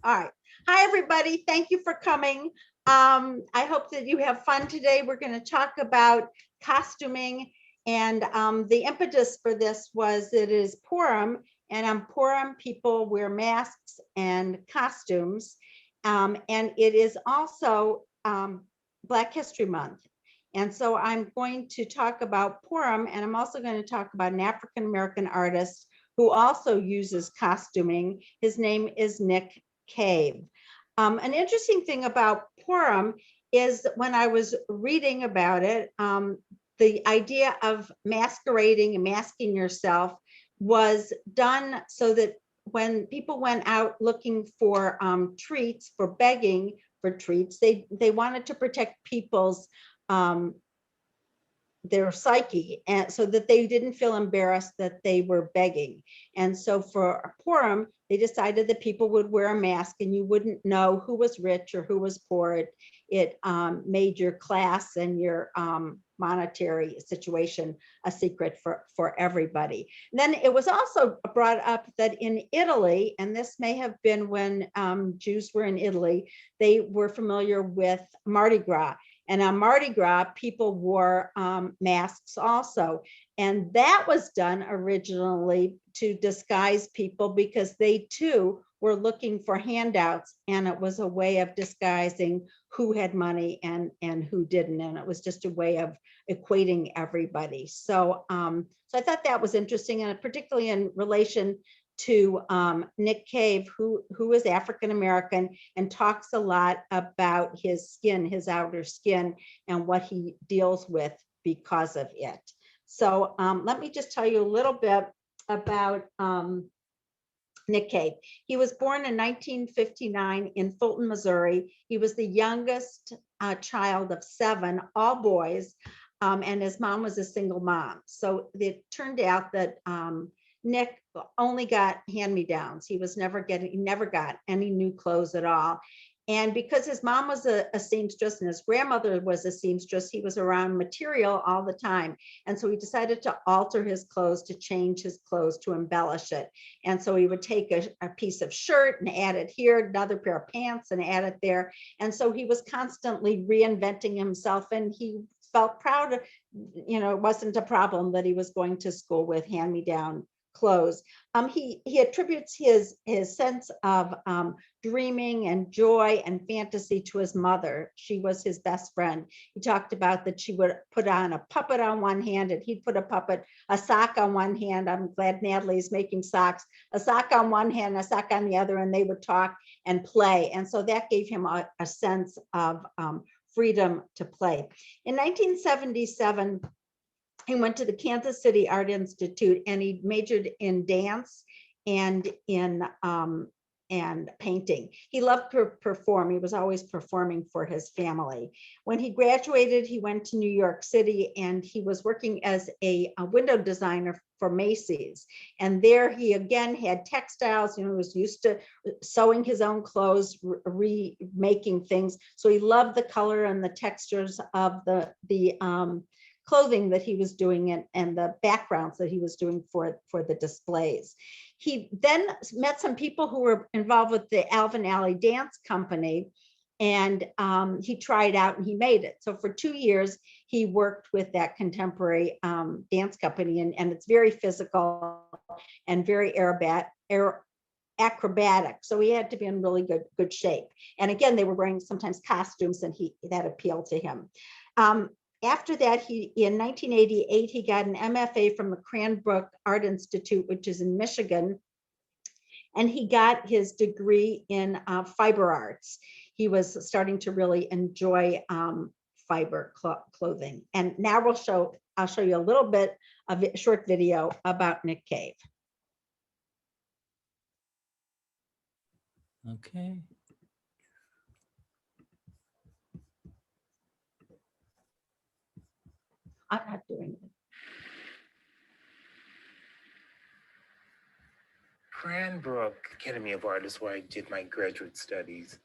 All right. Hi, everybody. Thank you for coming. I hope that you have fun today. We're going to talk about costuming. And the impetus for this was it is Purim. And on Purim, people wear masks and costumes. And it is also Black History Month. And so I'm going to talk about Purim, and I'm also going to talk about an African-American artist who also uses costuming. His name is Nick Cave. An interesting thing about Purim is when I was reading about it, the idea of masquerading and masking yourself was done so that when people went out looking for treats, for begging for treats, they wanted to protect people's um, their psyche, and so that they didn't feel embarrassed that they were begging. And so for Purim, they decided that people would wear a mask and you wouldn't know who was rich or who was poor. It made your class and your monetary situation a secret for everybody. And then it was also brought up that in Italy, and this may have been when Jews were in Italy, they were familiar with Mardi Gras. And on Mardi Gras, people wore masks also. And that was done originally to disguise people because they too were looking for handouts. And it was a way of disguising who had money and who didn't. And it was just a way of equating everybody. So, so I thought that was interesting, and particularly in relation to Nick Cave, who is African-American and talks a lot about his skin, his outer skin, and what he deals with because of it. So let me just tell you a little bit about Nick Cave. He was born in 1959 in Fulton, Missouri. He was the youngest child of 7, all boys, and his mom was a single mom. So it turned out that Nick only got hand-me-downs. He never got any new clothes at all. And because his mom was a seamstress and his grandmother was a seamstress, he was around material all the time. And so he decided to alter his clothes, to change his clothes, to embellish it. And so he would take a piece of shirt and add it here, another pair of pants and add it there. And so he was constantly reinventing himself, and he felt proud of, it wasn't a problem that he was going to school with hand-me-down clothes. He attributes his sense of dreaming and joy and fantasy to his mother. She was his best friend. He talked about that she would put on a puppet on one hand, and he'd put a sock on one hand. I'm glad Natalie's making socks. A sock on one hand, a sock on the other, and they would talk and play. And so that gave him a sense of freedom to play. In 1977, he went to the Kansas City Art Institute, and he majored in dance and in and painting. He loved to perform. He was always performing for his family. When he graduated, he went to New York City, and he was working as a window designer for Macy's. And there he again had textiles, was used to sewing his own clothes, remaking things. So he loved the color and the textures of the clothing that he was doing and the backgrounds that he was doing for the displays. He then met some people who were involved with the Alvin Alley Dance Company, and he tried out and he made it. So for 2 years, he worked with that contemporary dance company, and it's very physical and very acrobatic. So he had to be in really good shape. And again, they were wearing sometimes costumes, and that appealed to him. After that, in 1988, he got an MFA from the Cranbrook Art Institute, which is in Michigan, and he got his degree in fiber arts. He was starting to really enjoy fiber clothing. And now I'll show you a little bit of a short video about Nick Cave. Okay. I'm not doing it. Cranbrook Academy of Art is where I did my graduate studies.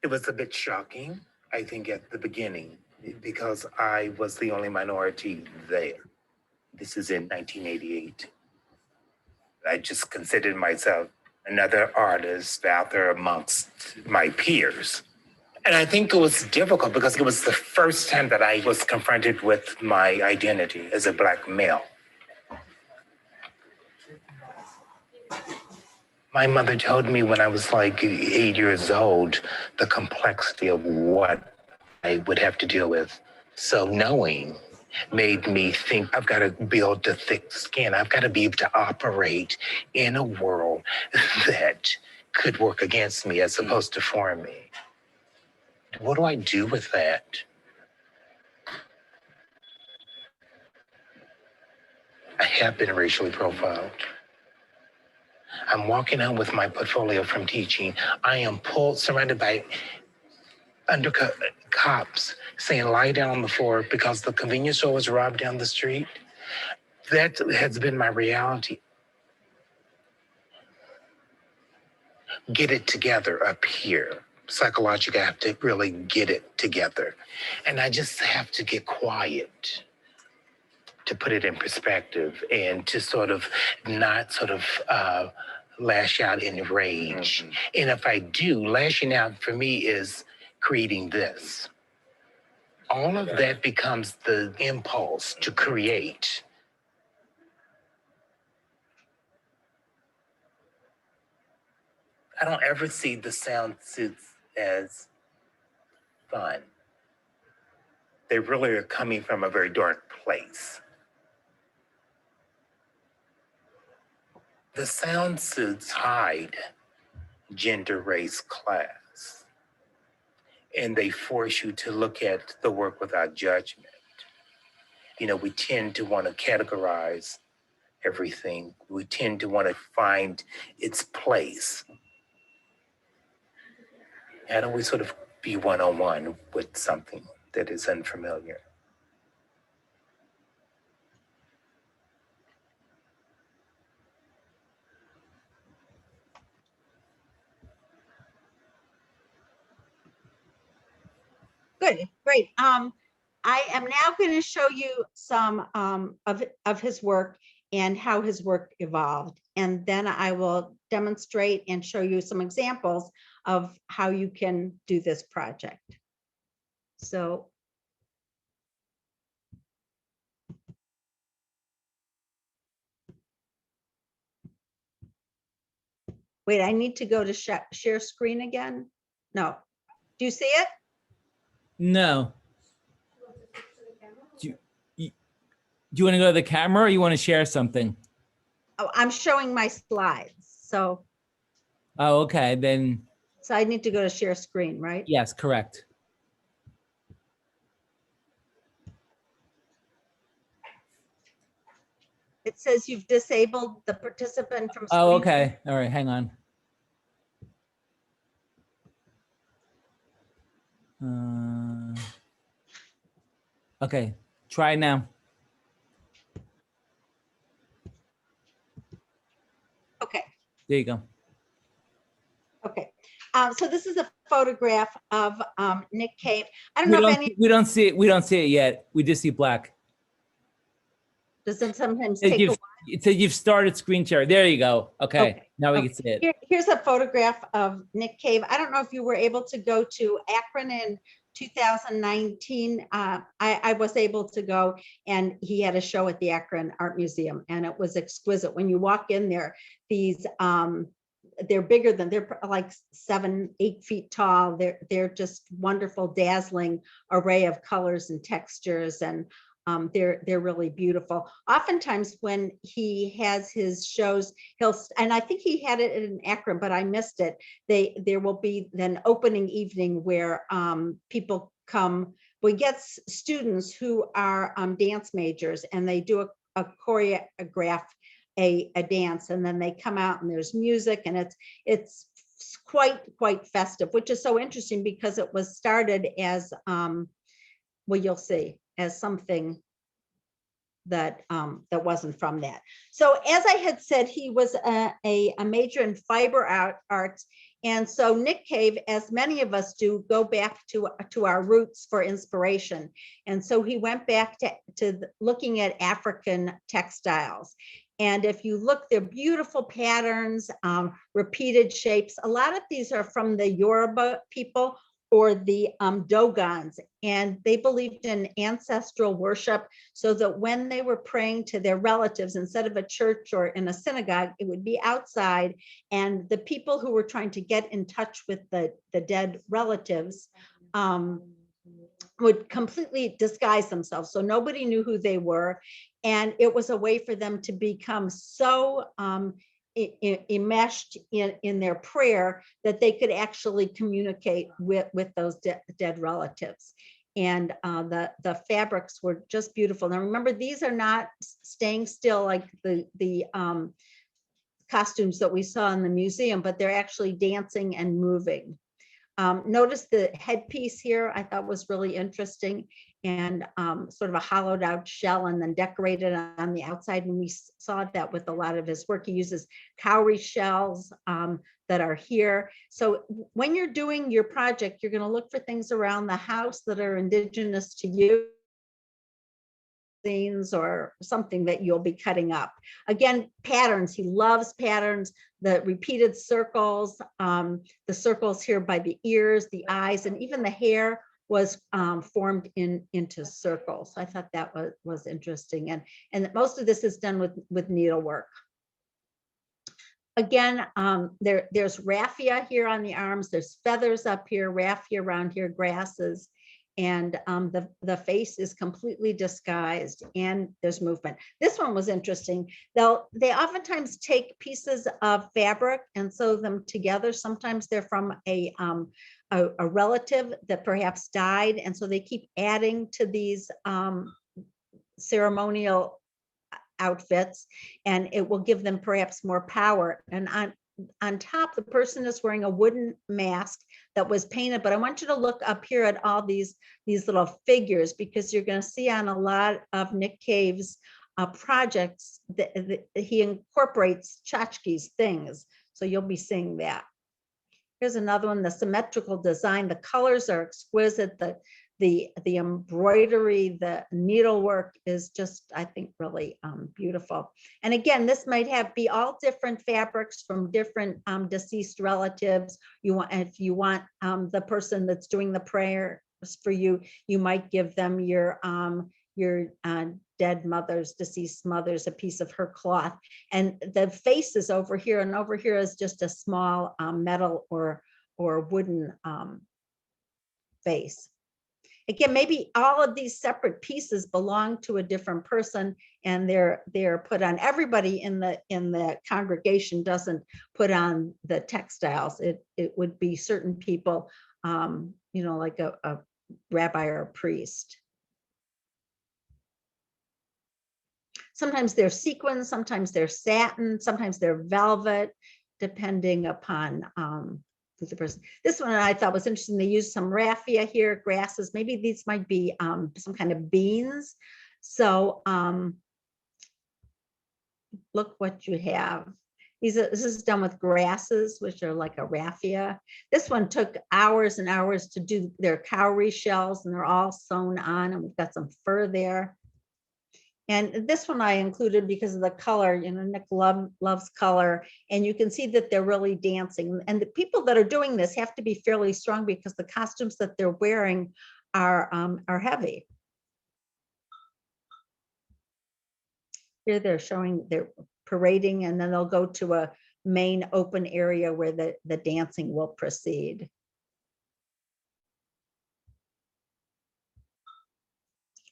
It was a bit shocking, I think, at the beginning, because I was the only minority there. This is in 1988. I just considered myself another artist out there amongst my peers. And I think it was difficult because it was the first time that I was confronted with my identity as a Black male. My mother told me when I was like 8 years old, the complexity of what I would have to deal with. So knowing made me think I've got to build a thick skin. I've got to be able to operate in a world that could work against me as opposed to for me. What do I do with that? I have been racially profiled. I'm walking out with my portfolio from teaching. I am surrounded by undercover cops saying lie down on the floor because the convenience store was robbed down the street. That has been my reality. Get it together up here. Psychologically, I have to really get it together. And I just have to get quiet to put it in perspective and to sort of not lash out in rage. Mm-hmm. And if I do, lashing out for me is creating this. All of that becomes the impulse to create. I don't ever see the sound suits as fun. They really are coming from a very dark place. The sound suits hide gender, race, class, and they force you to look at the work without judgment. You know, we tend to want to categorize everything. We tend to want to find its place. How do we sort of be one-on-one with something that is unfamiliar? Good, great. I am now going to show you some of his work and how his work evolved. And then I will demonstrate and show you some examples of how you can do this project. So wait, I need to go to share screen again. No, do you see it? No. Do you want to go to the camera or you want to share something? Oh, I'm showing my slides. So Oh, okay. Then I need to go to share screen, right? yes, correct. It says you've disabled the participant from screen. Oh, okay. All right, hang on. Okay, try now. Okay. There you go. Okay. So this is a photograph of Nick Cave. I don't know if any We don't see it. We don't see it yet. We just see black. does it sometimes take a while. It said you've started screen share. There you go. Okay. Now we can see it. Here's a photograph of Nick Cave. I don't know if you were able to go to Akron in 2019. I was able to go, and he had a show at the Akron Art Museum, and it was exquisite. When you walk in there, these they're bigger than, they're like 7-8 feet tall. They're just wonderful, dazzling array of colors and textures, and they're really beautiful. Oftentimes when he has his shows, and I think he had it in Akron, but I missed it. There will be an opening evening where people come. We get students who are dance majors, and they do a choreograph a dance, and then they come out and there's music, and it's quite festive, which is so interesting because it was started as well, you'll see, as something that wasn't from that. So as I had said, he was a major in fiber arts. And so Nick Cave, as many of us do, go back to our roots for inspiration. And so he went back to looking at African textiles. And if you look, they're beautiful patterns, repeated shapes. A lot of these are from the Yoruba people or the Dogons, and they believed in ancestral worship, so that when they were praying to their relatives, instead of a church or in a synagogue, it would be outside. And the people who were trying to get in touch with the dead relatives would completely disguise themselves, so nobody knew who they were. And it was a way for them to become so enmeshed in their prayer that they could actually communicate with those dead relatives. And the fabrics were just beautiful. Now remember, these are not staying still like the costumes that we saw in the museum, but they're actually dancing and moving. Notice the headpiece here, I thought was really interesting, and sort of a hollowed out shell and then decorated on the outside. And we saw that with a lot of his work. He uses cowrie shells that are here. So when you're doing your project, you're going to look for things around the house that are indigenous to you, or something that you'll be cutting up. Again, patterns, he loves patterns, the repeated circles, the circles here by the ears, the eyes, and even the hair was formed into circles. I thought that was interesting. And most of this is done with needlework. Again, there's raffia here on the arms, there's feathers up here, raffia around here, grasses. And the face is completely disguised, and there's movement. This one was interesting. They oftentimes take pieces of fabric and sew them together. Sometimes they're from a relative that perhaps died, and so they keep adding to these ceremonial outfits, and it will give them perhaps more power. And on top, the person is wearing a wooden mask that was painted, but I want you to look up here at all these little figures, because you're going to see on a lot of Nick Cave's projects that he incorporates tchotchkes, things. So you'll be seeing that. Here's another one, the symmetrical design. The colors are exquisite. The embroidery, the needlework is just, I think, really beautiful. And again, this might be all different fabrics from different deceased relatives. If you want the person that's doing the prayers for you, you might give them your dead mother's, deceased mother's, a piece of her cloth. And the face is over here, and over here is just a small metal or wooden face. Again, maybe all of these separate pieces belong to a different person, and they're put on. Everybody in the congregation doesn't put on the textiles. It would be certain people, like a rabbi or a priest. Sometimes they're sequins, sometimes they're satin, sometimes they're velvet, depending upon the person. This one I thought was interesting. They used some raffia here, grasses. Maybe these might be some kind of beans. So look what you have. This is done with grasses, which are like a raffia. This one took hours and hours to do. Their cowrie shells, and they're all sewn on, and we've got some fur there. And this one I included because of the color. Nick loves color, and you can see that they're really dancing. And the people that are doing this have to be fairly strong, because the costumes that they're wearing are heavy. Here they're parading, and then they'll go to a main open area where the dancing will proceed.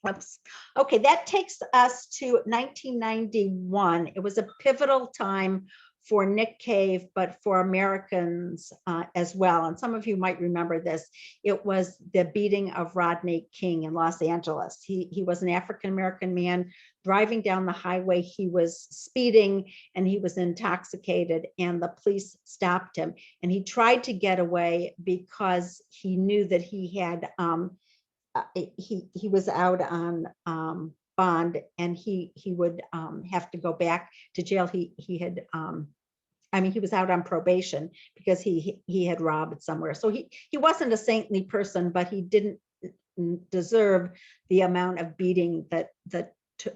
Oops. Okay, that takes us to 1991. It was a pivotal time for Nick Cave, but for Americans as well. And some of you might remember this. It was the beating of Rodney King in Los Angeles. He was an African-American man driving down the highway. He was speeding, and he was intoxicated, and the police stopped him. And he tried to get away because he knew that he had he was out on bond, and he would have to go back to jail. He had he was out on probation because he had robbed somewhere. So he wasn't a saintly person, but he didn't deserve the amount of beating that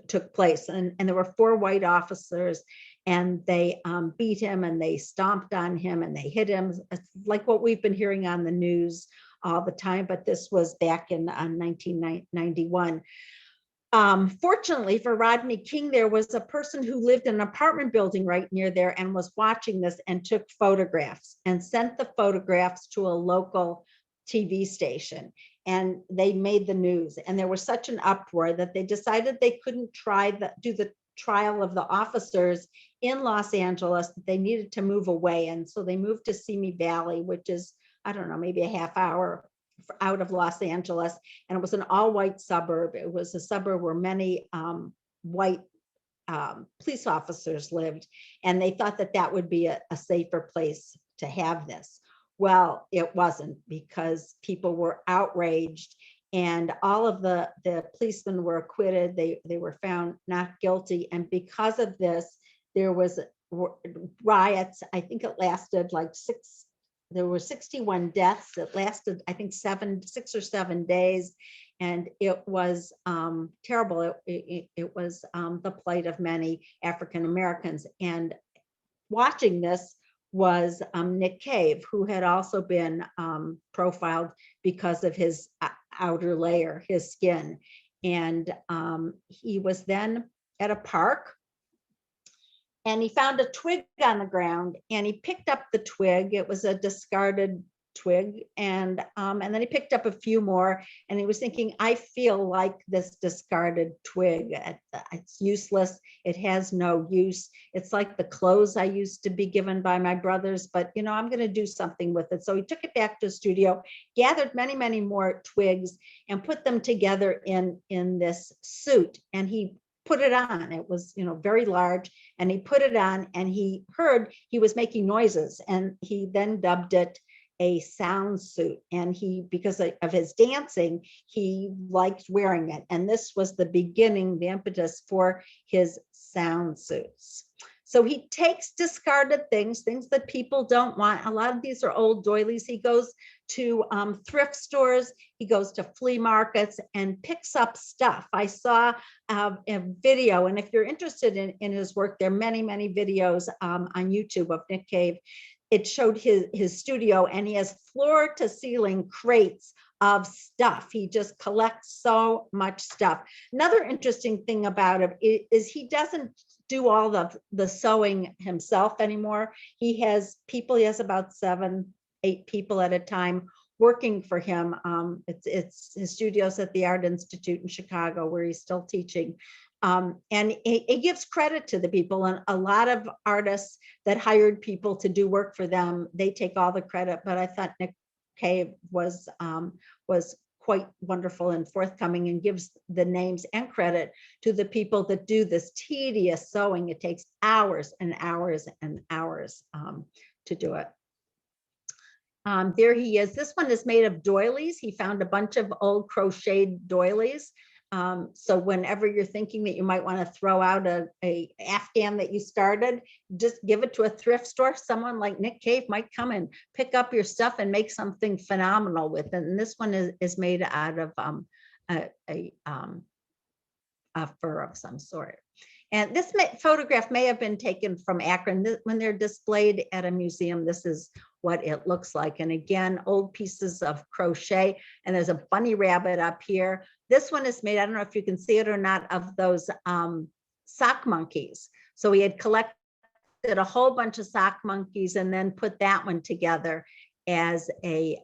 took place. And there were 4 white officers, and they beat him, and they stomped on him, and they hit him. It's like what we've been hearing on the news all the time, but this was back in 1991. Fortunately for Rodney King, there was a person who lived in an apartment building right near there and was watching this and took photographs and sent the photographs to a local TV station. And they made the news. And there was such an uproar that they decided they couldn't do the trial of the officers in Los Angeles, that they needed to move away. And so they moved to Simi Valley, which is, I don't know, maybe a half hour out of Los Angeles. And it was an all-white suburb. It was a suburb where many white police officers lived. And they thought that that would be a safer place to have this. Well, it wasn't, because people were outraged, and all of the policemen were acquitted. They were found not guilty. And because of this, there was riots. I think it lasted like there were 61 deaths. It lasted, I think, 6 or 7 days. And it was terrible. It was the plight of many African Americans. And watching this was Nick Cave, who had also been profiled because of his outer layer, his skin. And he was then at a park, and he found a twig on the ground, and he picked up the twig. It was a discarded twig. And then he picked up a few more, and he was thinking, I feel like this discarded twig. It's useless. It has no use. It's like the clothes I used to be given by my brothers, but I'm going to do something with it. So he took it back to the studio, gathered many, many more twigs, and put them together in this suit. And he put it on. It was, very large, and he put it on, and he heard he was making noises, and he then dubbed it a sound suit. And because of his dancing, he liked wearing it. And this was the beginning, the impetus for his sound suits. So he takes discarded things that people don't want. A lot of these are old doilies. He goes to thrift stores, he goes to flea markets, and picks up stuff. I saw a video, and if you're interested in his work, there are many, many videos on YouTube of Nick Cave. It showed his studio, and he has floor to ceiling crates of stuff. He just collects so much stuff. Another interesting thing about him is he doesn't do all the sewing himself anymore. He has people, he has about 7, 8 people at a time working for him. It's his studios at the Art Institute in Chicago, where he's still teaching. And it gives credit to the people, and a lot of artists that hired people to do work for them, they take all the credit. But I thought Nick Cave was quite wonderful and forthcoming, and gives the names and credit to the people that do this tedious sewing. It takes hours and hours and hours to do it. There he is. This one is made of doilies. He found a bunch of old crocheted doilies. So whenever you're thinking that you might want to throw out a Afghan that you started, just give it to a thrift store. Someone like Nick Cave might come and pick up your stuff and make something phenomenal with it. And this one is made out of a fur of some sort. And this photograph may have been taken from Akron. When they're displayed at a museum, this is what it looks like. And again, old pieces of crochet. And there's a bunny rabbit up here. This one is made, I don't know if you can see it or not, of those sock monkeys. So he had collected a whole bunch of sock monkeys and then put that one together as a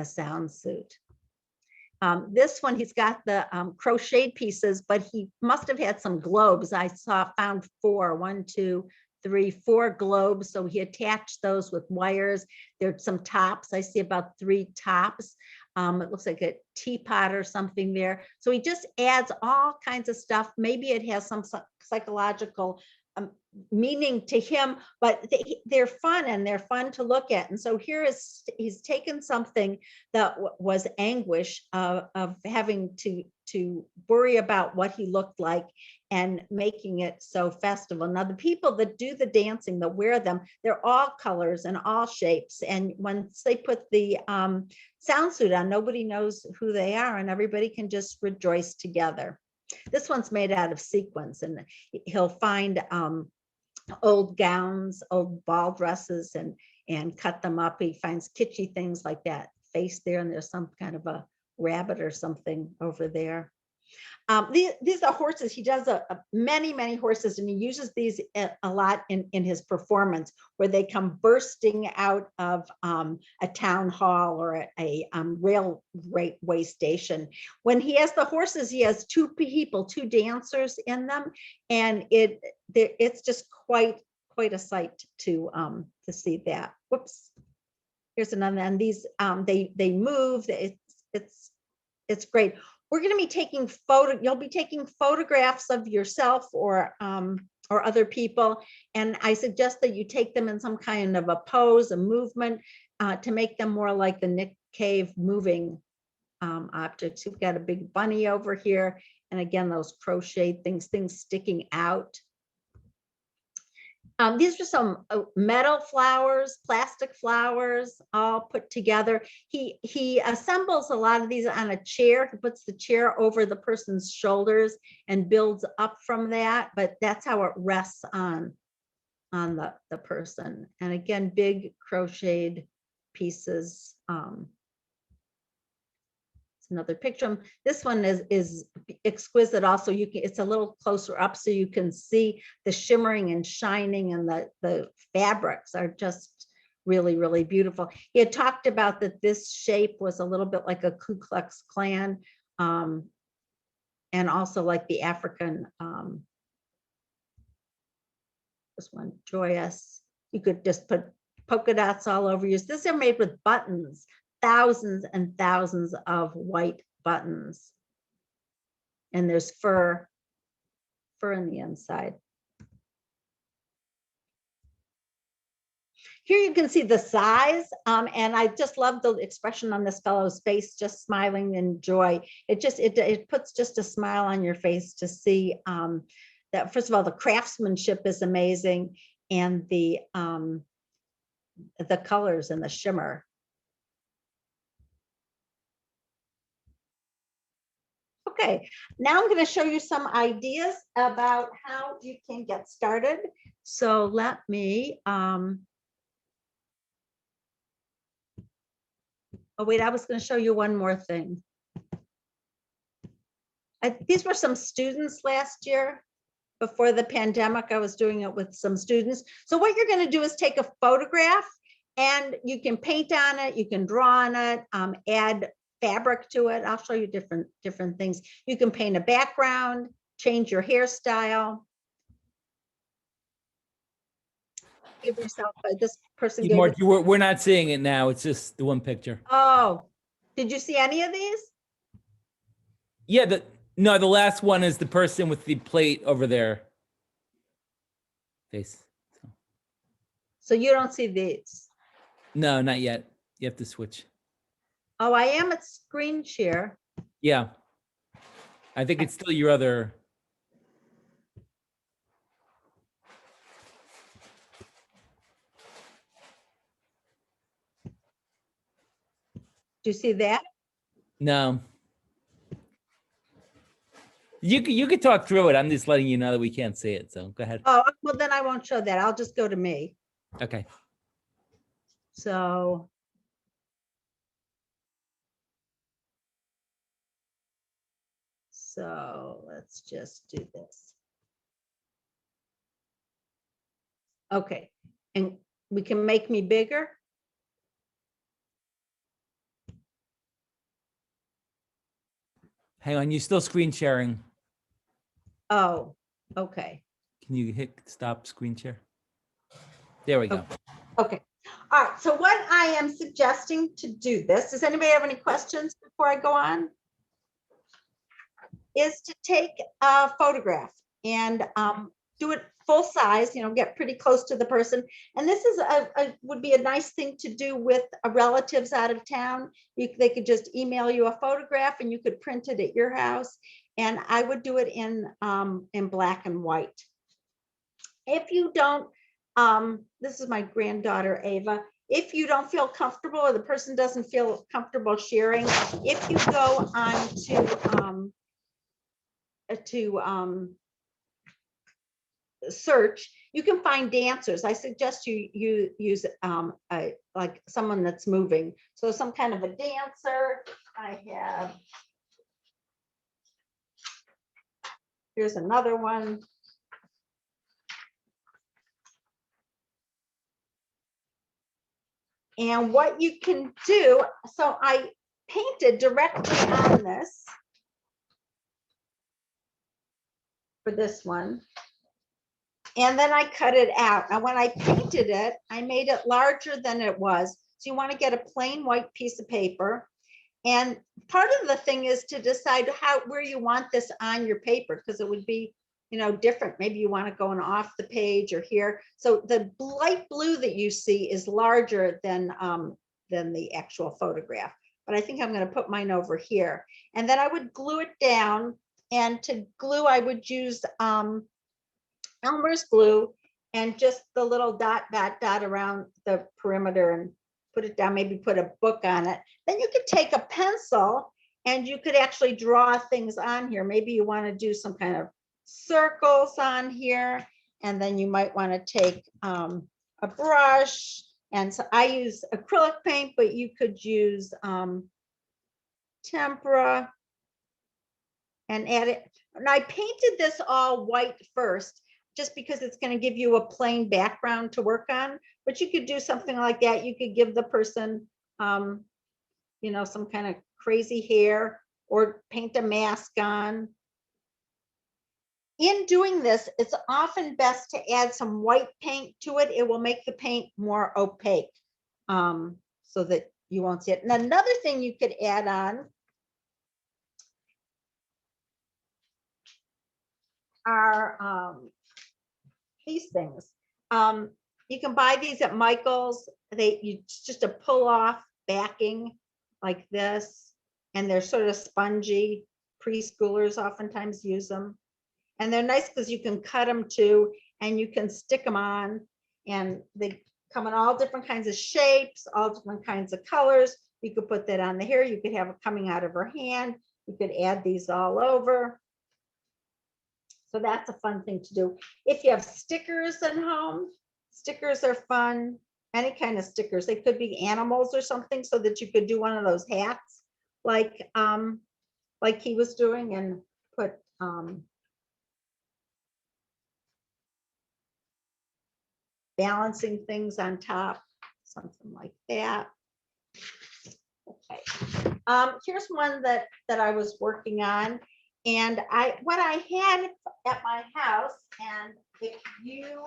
sound suit. This one, he's got the crocheted pieces, but he must have had some globes. I found 4, 1, 2, 3, 4 globes. So he attached those with wires. There's some tops. I see about 3 tops. It looks like a teapot or something there. So he just adds all kinds of stuff. Maybe it has some psychological meaning to him, but they're fun, and they're fun to look at. And so he's taken something that was anguish of having to worry about what he looked like, and making it so festival. Now, the people that do the dancing, that wear them, they're all colors and all shapes. And once they put the sound suit on, nobody knows who they are, and everybody can just rejoice together. This one's made out of sequins, and he'll find old gowns, old ball dresses, and cut them up. He finds kitschy things like that face there, and there's some kind of a rabbit or something over there. These are horses. He does many horses, and he uses these a lot in his performance, where they come bursting out of a town hall or a railway station. When he has the horses, he has two people, two dancers in them, and it's just quite a sight to see that. Whoops. Here's another, and these they move. It's great. We're going to be taking you'll be taking photographs of yourself or other people. And I suggest that you take them in some kind of a pose, a movement, to make them more like the Nick Cave moving objects. You've got a big bunny over here. And again, those crocheted things sticking out. These are some metal flowers, plastic flowers, all put together. He assembles a lot of these on a chair. He puts the chair over the person's shoulders and builds up from that, but that's how it rests on the person. And again, big crocheted pieces. Another picture. This one is exquisite also. It's a little closer up so you can see the shimmering and shining, and the fabrics are just really beautiful. He had talked about that this shape was a little bit like a Ku Klux Klan, and also like the African, this one, joyous. You could just put polka dots all over yours. These are made with buttons. Thousands and thousands of white buttons, and there's fur in the inside. Here you can see the size, and I just love the expression on this fellow's face, just smiling in joy. It puts just a smile on your face to see that. First of all, the craftsmanship is amazing, and the colors and the shimmer. Okay, now I'm going to show you some ideas about how you can get started. So let me, oh wait, I was going to show you one more thing. These were some students last year. Before the pandemic, I was doing it with some students. So what you're going to do is take a photograph, and you can paint on it, you can draw on it, add fabric to it. I'll show you different things. You can paint a background, change your hairstyle. Give yourself this person. We're not seeing it now. It's just the one picture. Oh, did you see any of these? Yeah, no, the last one is the person with the plate over their face. So you don't see these? No, not yet. You have to switch. Oh, I am at screen share. Yeah. I think it's still your other. Do you see that? No. You could talk through it. I'm just letting you know that we can't see it. So go ahead. Oh, well, then I won't show that. I'll just go to me. Okay. So. So let's just do this. Okay, and we can make me bigger. Hang on, you still screen sharing. Oh, okay. Can you hit stop screen share? There we go. Okay. All right. So what I am suggesting to do this, does anybody have any questions before I go on? Is to take a photograph and do it full size, get pretty close to the person. And this is would be a nice thing to do with relatives out of town. They could just email you a photograph and you could print it at your house. And I would do it in black and white. If you don't, this is my granddaughter, Ava. If you don't feel comfortable or the person doesn't feel comfortable sharing, if you go on to search, you can find dancers. I suggest you use like someone that's moving. So some kind of a dancer. Here's another one. And what you can do, so I painted directly on this for this one. And then I cut it out. Now, when I painted it, I made it larger than it was. So you want to get a plain white piece of paper. And part of the thing is to decide where you want this on your paper, because it would be, different. Maybe you want to go off the page or here. So the light blue that you see is larger than the actual photograph. But I think I'm going to put mine over here. And then I would glue it down. And to glue, I would use Elmer's glue and just the little dot around the perimeter and put it down, maybe put a book on it. Then you could take a pencil and you could actually draw things on here. Maybe you want to do some kind of circles on here, and then you might want to take a brush. And so I use acrylic paint, but you could use tempera and add it. And I painted this all white first, just because it's going to give you a plain background to work on. But you could do something like that. You could give the person, some kind of crazy hair, or paint a mask on. In doing this, it's often best to add some white paint to it. It will make the paint more opaque, so that you won't see it. And another thing you could add on are these things. You can buy these at Michael's. It's just a pull off backing like this, and they're sort of spongy. Preschoolers oftentimes use them, and they're nice because you can cut them too, and you can stick them on, and they come in all different kinds of shapes, all different kinds of colors. You could put that on the hair. You could have it coming out of her hand. You could add these all over. So that's a fun thing to do. If you have stickers at home, stickers are fun. Any kind of stickers. They could be animals or something, so that you could do one of those hats like he was doing, and put balancing things on top, something like that. Okay. Here's one that I was working on. And what I had at my house, and if you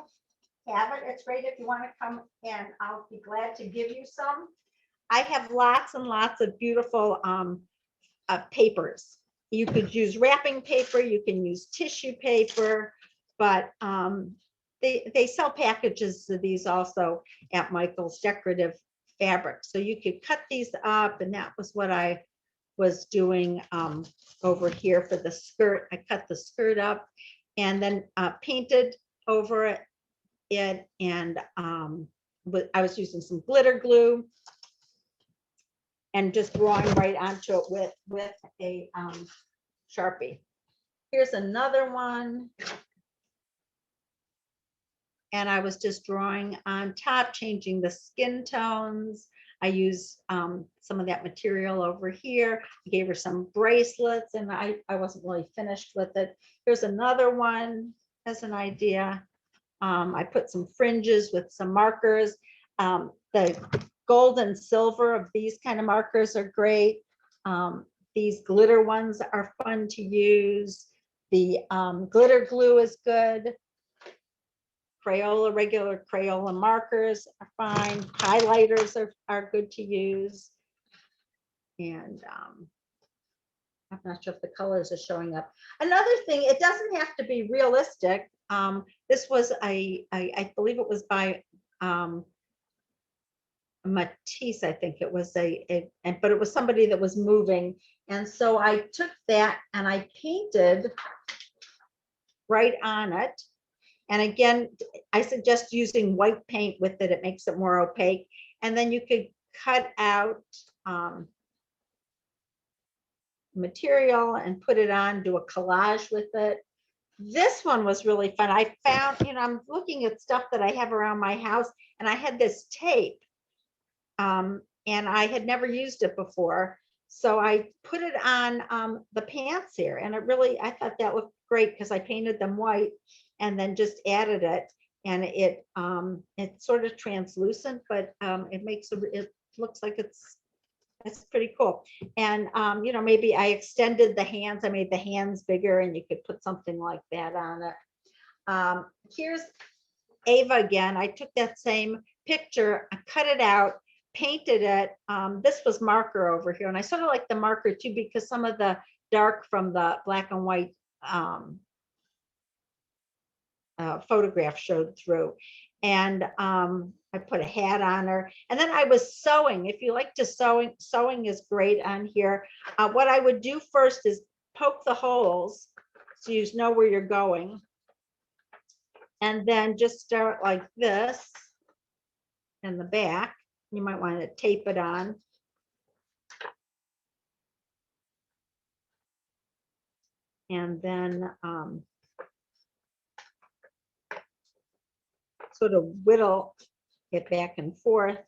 have it, it's great if you want to come, and I'll be glad to give you some. I have lots and lots of beautiful papers. You could use wrapping paper, you can use tissue paper, but they sell packages of these also at Michael's Decorative Fabric. So you could cut these up, and that was what I was doing over here for the skirt. I cut the skirt up and then painted over it, and I was using some glitter glue and just drawing right onto it with a Sharpie. Here's another one. And I was just drawing on top, changing the skin tones. I used some of that material over here. I gave her some bracelets, and I wasn't really finished with it. Here's another one as an idea. I put some fringes with some markers. The gold and silver of these kind of markers are great. These glitter ones are fun to use. The glitter glue is good. Regular Crayola markers are fine. Highlighters are good to use. And I'm not sure if the colors are showing up. Another thing, it doesn't have to be realistic. This was I believe it was by Matisse, I think it was but it was somebody that was moving. And so I took that and I painted right on it. And again, I suggest using white paint with it. It makes it more opaque. And then you could cut out material and put it on, do a collage with it. This one was really fun. I found, I'm looking at stuff that I have around my house, and I had this tape. And I had never used it before. So I put it on the pants here, and I thought that looked great because I painted them white and then just added it. And it's sort of translucent, but it looks like it's pretty cool. And maybe I extended the hands. I made the hands bigger, and you could put something like that on it. Here's Ava again. I took that same picture, I cut it out, painted it. This was marker over here, and I sort of like the marker too because some of the dark from the black and white photograph showed through. And I put a hat on her, and then I was sewing. If you like to sewing is great on here. What I would do first is poke the holes so you know where you're going, and then just start like this in the back. You might want to tape it on. And then sort of whittle it back and forth.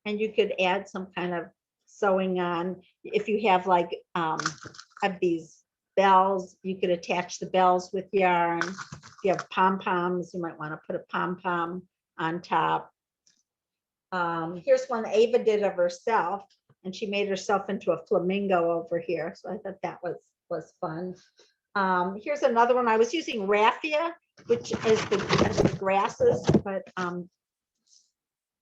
And you could add some kind of sewing on. If you have like have these bells, you could attach the bells with yarn. If you have pom-poms, you might want to put a pom-pom on top. Here's one Ava did of herself, and she made herself into a flamingo over here. So I thought that was fun. Here's another one. I was using raffia, which is the grasses, but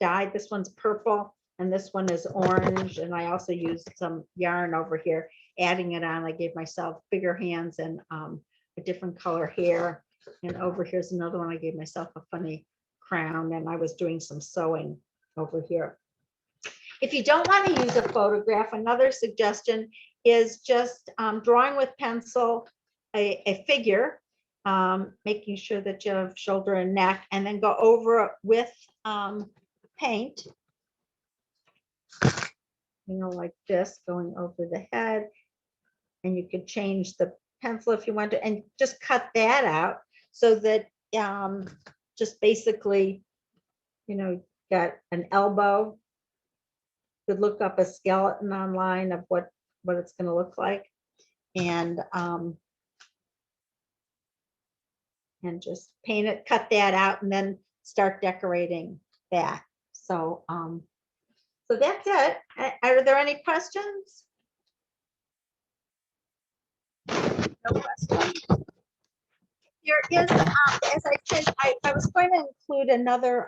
dyed. This one's purple, and this one is orange. And I also used some yarn over here, adding it on. I gave myself bigger hands and a different color hair. And over here's another one. I gave myself a funny crown, and I was doing some sewing over here. If you don't want to use a photograph, another suggestion is just drawing with pencil a figure, making sure that you have shoulder and neck, and then go over it with paint, like this, going over the head. And you could change the pencil if you want to, and just cut that out so that just basically, got an elbow. Could look up a skeleton online of what it's going to look like, and just paint it, cut that out, and then start decorating that. So so that's it. Are there any questions? No questions. There is, as I said, I was going to include another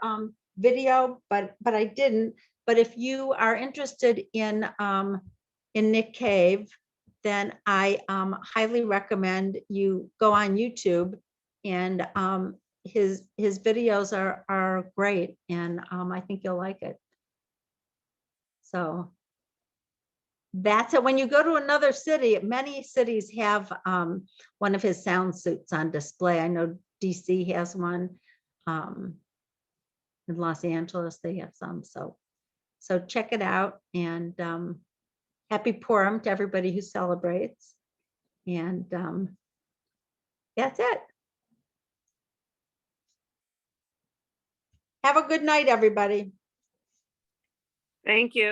video, but I didn't. But if you are interested in Nick Cave, then I highly recommend you go on YouTube, and his videos are great, and I think you'll like it. So that's it. When you go to another city, many cities have one of his sound suits on display. I know DC has one. In Los Angeles, they have some. So check it out, and happy Purim to everybody who celebrates. And that's it. Have a good night, everybody. Thank you.